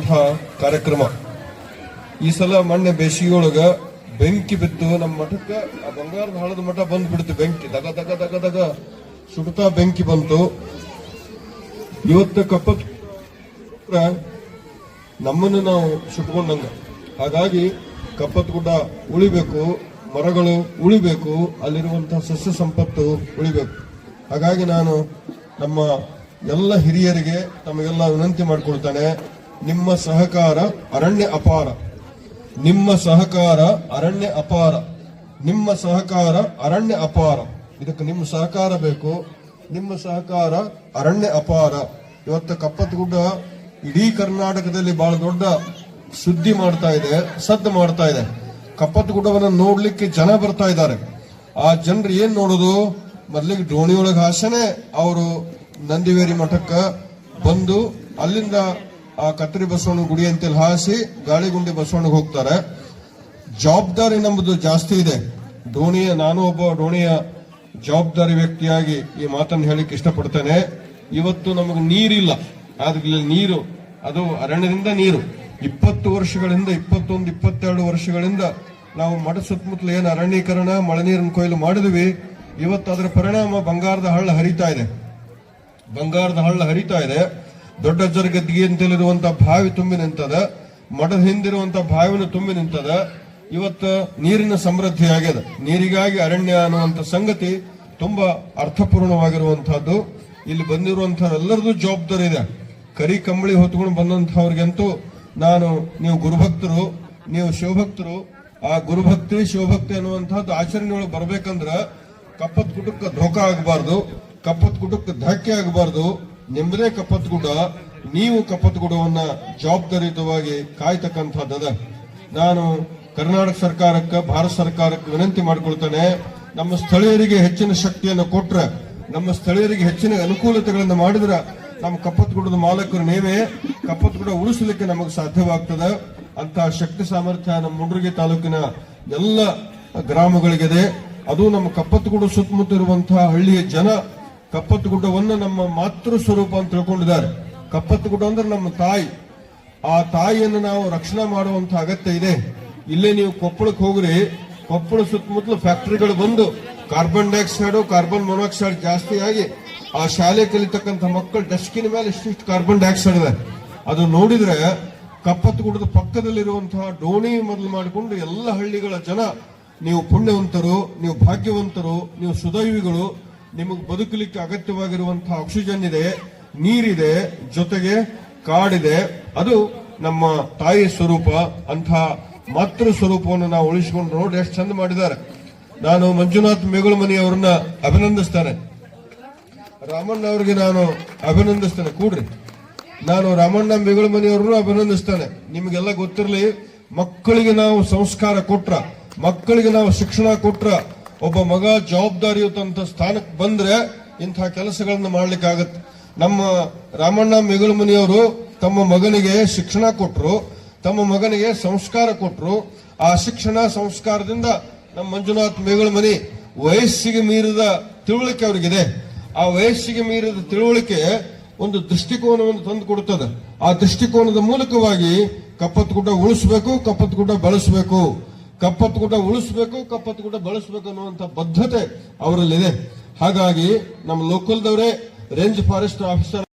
ಮಾಡುವಂತಹ ಕಾರ್ಯಕ್ರಮ. ಈ ಸಲ ಮೊನ್ನೆ ಬೇಸಿಗೆಯೊಳಗ ಬೆಂಕಿ ಬಿತ್ತು ನಮ್ಮ ಮಠಕ್ಕೆ. ಆ ಬಂಗಾರದ ಹಳದ ಮಠ ಬಂದ್ಬಿಡ್ತು. ಬೆಂಕಿ ದಗ ದಗ ದಗ ದಗ ಸುಡ್ತಾ ಬೆಂಕಿ ಬಂತು. ಇವತ್ತು ಕಪ್ಪತ್ ನಮ್ಮನ್ನು ನಾವು ಸುಟ್ಕೊಂಡಂಗ. ಹಾಗಾಗಿ ಕಪ್ಪತ್ ಗುಡ್ಡ ಉಳಿಬೇಕು, ಮರಗಳು ಉಳಿಬೇಕು, ಅಲ್ಲಿರುವಂತಹ ಸಸ್ಯ ಸಂಪತ್ತು ಉಳಿಬೇಕು. ಹಾಗಾಗಿ ನಾನು ನಮ್ಮ ಎಲ್ಲ ಹಿರಿಯರಿಗೆ ತಮಗೆಲ್ಲ ವಿನಂತಿ ಮಾಡಿಕೊಳ್ತಾನೆ, ನಿಮ್ಮ ಸಹಕಾರ ಅರಣ್ಯ ಅಪಾರ, ನಿಮ್ಮ ಸಹಕಾರ ಅರಣ್ಯ ಅಪಾರ, ನಿಮ್ಮ ಸಹಕಾರ ಅರಣ್ಯ ಅಪಾರ. ಇದಕ್ಕೆ ನಿಮ್ಮ ಸಹಕಾರ ಬೇಕು. ನಿಮ್ಮ ಸಹಕಾರ ಅರಣ್ಯ ಅಪಾರ. ಇವತ್ತು ಕಪ್ಪತ್ ಗುಡ್ಡ ಇಡೀ ಕರ್ನಾಟಕದಲ್ಲಿ ಬಹಳ ದೊಡ್ಡ ಸುದ್ದಿ ಮಾಡ್ತಾ ಇದೆ, ಸದ್ದು ಮಾಡ್ತಾ ಇದೆ. ಕಪ್ಪತ್ ಗುಡ್ಡವನ್ನು ನೋಡ್ಲಿಕ್ಕೆ ಜನ ಬರ್ತಾ ಇದ್ದಾರೆ. ಆ ಜನರು ಏನ್ ನೋಡುದು, ಮೊದಲಿಗೆ ಡೋಣಿಯೊಳಗೆ ಹಾಸನೆ ಅವರು ನಂದಿವೇರಿ ಮಠಕ್ಕ ಬಂದು ಅಲ್ಲಿಂದ ಆ ಕತ್ತರಿ ಬಸವಣ್ಣ ಗುಡಿ ಅಂತೇಳಿ ಹಾಸಿ ಗಾಳಿಗುಂಡಿ ಬಸವಣ್ಣಗೆ ಹೋಗ್ತಾರೆ. ಜವಾಬ್ದಾರಿ ನಮ್ಮದು ಜಾಸ್ತಿ ಇದೆ. ನಾನು ಒಬ್ಬ ಡೋಣಿಯ ಜವಾಬ್ದಾರಿ ವ್ಯಕ್ತಿಯಾಗಿ ಈ ಮಾತನ್ನು ಹೇಳಿಕ್ಕೆ ಇಷ್ಟಪಡ್ತೇನೆ. ಇವತ್ತು ನಮಗೆ ನೀರಿಲ್ಲ, ಆದ್ರೆ ನೀರು ಅದು ಅರಣ್ಯದಿಂದ ನೀರು 20 ವರ್ಷಗಳಿಂದ 21-22 ವರ್ಷಗಳಿಂದ ನಾವು ಮಠ ಸುತ್ತಮುತ್ತಲು ಏನು ಅರಣ್ಯೀಕರಣ ಮಳೆ ನೀರಿನ ಕೊಯ್ಲು ಮಾಡಿದ್ವಿ. ಇವತ್ತು ಅದರ ಪರಿಣಾಮ ಬಂಗಾರದ ಹಳ್ಳ ಹರಿತಾ ಇದೆ. ಬಂಗಾರದ ಹಳ್ಳ ಹರಿತಾ ಇದೆ. ದೊಡ್ಡ ಜರಗದ್ದಿಗೆ ಅಂತೇಳಿರುವಂತಹ ಬಾವಿ ತುಂಬಿ ನಿಂತದ. ಮಠದ ಹಿಂದಿರುವಂತಹ ಬಾವಿನ ತುಂಬಿ ನಿಂತದ. ಇವತ್ತು ನೀರಿನ ಸಮೃದ್ಧಿ ಆಗ್ಯದ. ನೀರಿಗಾಗಿ ಅರಣ್ಯ ಅನ್ನುವಂಥ ಸಂಗತಿ ತುಂಬಾ ಅರ್ಥಪೂರ್ಣವಾಗಿರುವಂತಹದ್ದು. ಇಲ್ಲಿ ಬಂದಿರುವಂತಹ ಎಲ್ಲರದು ಜವಾಬ್ದಾರಿ ಇದೆ. ಕರಿ ಕಂಬಳಿ ಹೊತ್ಕೊಂಡು ಬಂದಂತಹವ್ರಿಗಂತೂ ನೀವು ಗುರುಭಕ್ತರು, ನೀವು ಶಿವಭಕ್ತರು. ಆ ಗುರುಭಕ್ತಿ ಶಿವಭಕ್ತಿ ಅನ್ನುವಂಥದ್ದು ಆಚರಣೆಯೊಳಗೆ ಬರ್ಬೇಕಂದ್ರ ಕಪ್ಪತ್ ಗುಡ್ಡಕ್ಕೆ ಧೋಕಾ ಆಗಬಾರ್ದು, ಕಪ್ಪತ್ ಗುಡ್ಡಕ್ಕೆ ಧಕ್ಕೆ ಆಗಬಾರ್ದು. ನಿಮ್ಮದೇ ಕಪ್ಪತ್ ಗುಡ್ಡ, ನೀವು ಕಪ್ಪತ್ ಗುಡ್ಡವನ್ನ ಜವಾಬ್ದಾರಿಯುತವಾಗಿ ಕಾಯ್ತಕ್ಕಂಥದ್ದದ. ನಾನು ಕರ್ನಾಟಕ ಸರ್ಕಾರಕ್ಕೆ, ಭಾರತ ಸರ್ಕಾರಕ್ಕೆ ವಿನಂತಿ ಮಾಡಿಕೊಳ್ತೇನೆ, ನಮ್ಮ ಸ್ಥಳೀಯರಿಗೆ ಹೆಚ್ಚಿನ ಶಕ್ತಿಯನ್ನು ಕೊಟ್ರೆ, ನಮ್ಮ ಸ್ಥಳೀಯರಿಗೆ ಹೆಚ್ಚಿನ ಅನುಕೂಲತೆಗಳನ್ನು ಮಾಡಿದ್ರೆ ನಮ್ಮ ಕಪ್ಪತ್ ಗುಡ್ಡದ ಮಾಲಕರು ನೀವೇ. ಕಪ್ಪತ್ ಗುಡ್ಡ ಉಳಿಸಲಿಕ್ಕೆ ನಮಗೆ ಸಾಧ್ಯವಾಗ್ತದೆ. ಅಂತಹ ಶಕ್ತಿ ಸಾಮರ್ಥ್ಯ ನಮ್ಮ ಮುಂಡ್ರಗಿ ತಾಲೂಕಿನ ಎಲ್ಲ ಗ್ರಾಮಗಳಿಗಿದೆ. ಅದು ನಮ್ಮ ಕಪ್ಪತ್ ಗುಡ್ಡ ಸುತ್ತಮುತ್ತ ಇರುವಂತಹ ಹಳ್ಳಿಯ ಜನ ಕಪ್ಪತ್ ಗುಡ್ಡವನ್ನು ನಮ್ಮ ಮಾತೃ ಸ್ವರೂಪ ಅಂತ ತಿಳ್ಕೊಂಡಿದ್ದಾರೆ. ಕಪ್ಪತ್ ಗುಡ್ಡ ಅಂದ್ರೆ ನಮ್ಮ ತಾಯಿ. ಆ ತಾಯಿಯನ್ನು ನಾವು ರಕ್ಷಣೆ ಮಾಡುವಂತ ಅಗತ್ಯ ಇದೆ. ಇಲ್ಲೇ ನೀವು ಕೊಪ್ಪಳಕ್ಕೆ ಹೋಗ್ರಿ, ಕೊಪ್ಪಳ ಸುತ್ತಮುತ್ತಲು ಫ್ಯಾಕ್ಟರಿಗಳು ಬಂದು ಕಾರ್ಬನ್ ಡೈಆಕ್ಸೈಡ್, ಕಾರ್ಬನ್ ಮೊನಾಕ್ಸೈಡ್ ಜಾಸ್ತಿ ಆಗಿ ಆ ಶಾಲೆ ಕಲಿತಕ್ಕಂಥ ಮಕ್ಕಳು ಡಸ್ಕಿನ ಮೇಲೆ ಇಷ್ಟಿಷ್ಟು ಕಾರ್ಬನ್ ಡೈಆಕ್ಸೈಡ್ ಇದೆ. ಅದು ನೋಡಿದ್ರೆ ಕಪ್ಪತ್ ಗುಡ್ಡದ ಪಕ್ಕದಲ್ಲಿರುವಂತಹ ಡೋಣಿ ಮೊದಲು ಮಾಡಿಕೊಂಡು ಎಲ್ಲ ಹಳ್ಳಿಗಳ ಜನ, ನೀವು ಪುಣ್ಯವಂತರು, ನೀವು ಭಾಗ್ಯವಂತರು, ನೀವು ಸುದೈವಿಗಳು. ನಿಮಗೆ ಬದುಕಲಿಕ್ಕೆ ಅಗತ್ಯವಾಗಿರುವಂತಹ ಆಕ್ಸಿಜನ್ ಇದೆ, ನೀರಿದೆ, ಜೊತೆಗೆ ಕಾಡಿದೆ. ಅದು ನಮ್ಮ ತಾಯಿ ಸ್ವರೂಪ. ಅಂತಹ ಮಾತೃ ಸ್ವರೂಪವನ್ನು ನಾವು ಉಳಿಸಿಕೊಂಡು ನೋಡಿ ಎಷ್ಟು ಚಂದ ಮಾಡಿದ್ದಾರೆ. ನಾನು ಮಂಜುನಾಥ್ ಮೇಗುಳಮನಿ ಅವರನ್ನ ಅಭಿನಂದಿಸ್ತೇನೆ. ರಾಮಣ್ಣ ಅವರಿಗೆ ನಾನು ಅಭಿನಂದಿಸ್ತೇನೆ. ಕೂಡ್ರಿ, ನಾನು ರಾಮಣ್ಣ ಮೇಗುಳಮನಿ ಅವರನ್ನು ಅಭಿನಂದಿಸ್ತೇನೆ. ನಿಮಗೆಲ್ಲ ಗೊತ್ತಿರಲಿ, ಮಕ್ಕಳಿಗೆ ನಾವು ಸಂಸ್ಕಾರ ಕೊಟ್ರ, ಮಕ್ಕಳಿಗೆ ನಾವು ಶಿಕ್ಷಣ ಕೊಟ್ರ, ಒಬ್ಬ ಮಗ ಜವಾಬ್ದಾರಿಯುತ ಸ್ಥಾನಕ್ಕೆ ಬಂದ್ರೆ ಇಂತಹ ಕೆಲಸಗಳನ್ನು ಮಾಡ್ಲಿಕ್ಕಾಗತ್ತೆ. ನಮ್ಮ ರಾಮಣ್ಣ ಮೇಗುಳಮನಿಯವರು ತಮ್ಮ ಮಗನಿಗೆ ಶಿಕ್ಷಣ ಕೊಟ್ರು, ತಮ್ಮ ಮಗನಿಗೆ ಸಂಸ್ಕಾರ ಕೊಟ್ರು. ಆ ಶಿಕ್ಷಣ ಸಂಸ್ಕಾರದಿಂದ ನಮ್ಮ ಮಂಜುನಾಥ್ ಮೇಗುಳಮನಿ ವಯಸ್ಸಿಗೆ ಮೀರಿದ ತಿಳುವಳಿಕೆ ಅವರಿಗಿದೆ. ಆ ವಯಸ್ಸಿಗೆ ಮೀರಿದ ತಿಳುವಳಿಕೆ ಒಂದು ದೃಷ್ಟಿಕೋನವನ್ನು ತಂದು ಕೊಡುತ್ತದೆ. ಆ ದೃಷ್ಟಿಕೋನದ ಮೂಲಕವಾಗಿ ಕಪ್ಪತ್ ಗುಡ್ಡ ಉಳಿಸಬೇಕು, ಕಪ್ಪತ್ ಗುಡ್ಡ ಬೆಳೆಸಬೇಕು, ಕಪ್ಪತ್ ಗುಡ್ಡ ಉಳಿಸಬೇಕು, ಕಪ್ಪತ್ ಗುಡ್ಡ ಬೆಳೆಸಬೇಕು ಅನ್ನುವಂಥ ಬದ್ಧತೆ ಅವರಲ್ಲಿದೆ. ಹಾಗಾಗಿ ನಮ್ಮ ಲೋಕಲ್ದವರೇ ರೇಂಜ್ ಫಾರೆಸ್ಟ್ ಆಫೀಸರ್